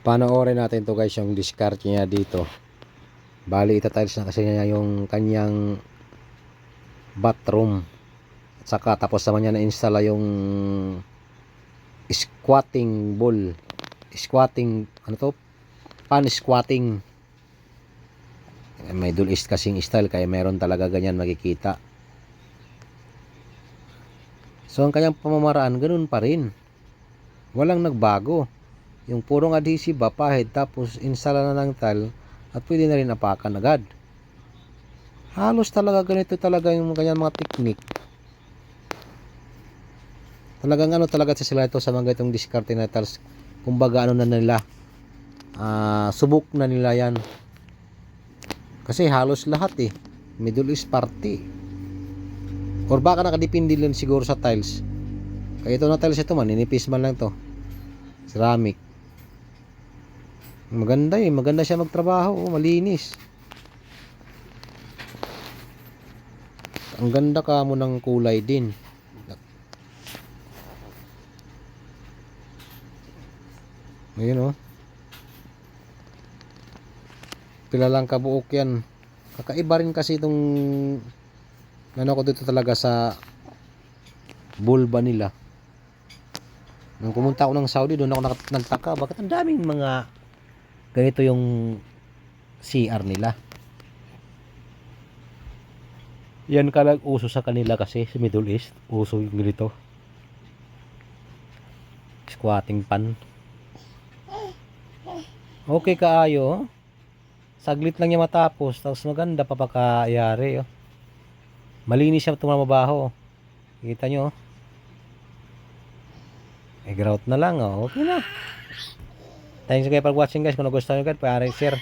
Panoorin natin to guys, yung discard niya dito. Bali itatiles na kasi niya yung kanyang bathroom. At saka tapos naman niya na-install yung squatting bowl. Squatting, ano to? Pan squatting. May dual ist kasing style kaya meron talaga ganyan makikita. So ang kanyang pamamaraan ganun pa rin. Walang nagbago. Yung purong adhesive ba, pahid, tapos install na ng tile at pwede na rin apakan agad. Halos talaga ganito talaga yung kanyang mga technique. Talagang ano talaga sila ito sa mga itong discard na tiles. Kumbaga ano na nila, subok na nila yan. Kasi halos lahat Middle East party. Or baka nakadepende lang siguro sa tiles. Kaya ito na tiles ito man, ninipis man lang to. Ceramic. Maganda maganda siya magtrabaho, malinis. Ang ganda ka mo ng kulay din. Ayun Kilalang kabuok yan. Kakaiba rin kasi itong ano ko dito talaga sa bulba nila. Nung pumunta ako ng Saudi, doon ako nagtaka, bakit ang daming mga ganito yung CR nila. Yan kalag uso sa kanila kasi sa Middle East, uso yung ganito. Squatting pan. Okay kaayo. Saglit lang niya matapos, tapos maganda pa pagkayari. Malinis siya tumabaho. Kita nyo. I-grout na lang. Okay na. Thanks kayo for watching guys. Kung nagustuhan nyo guys, pare share.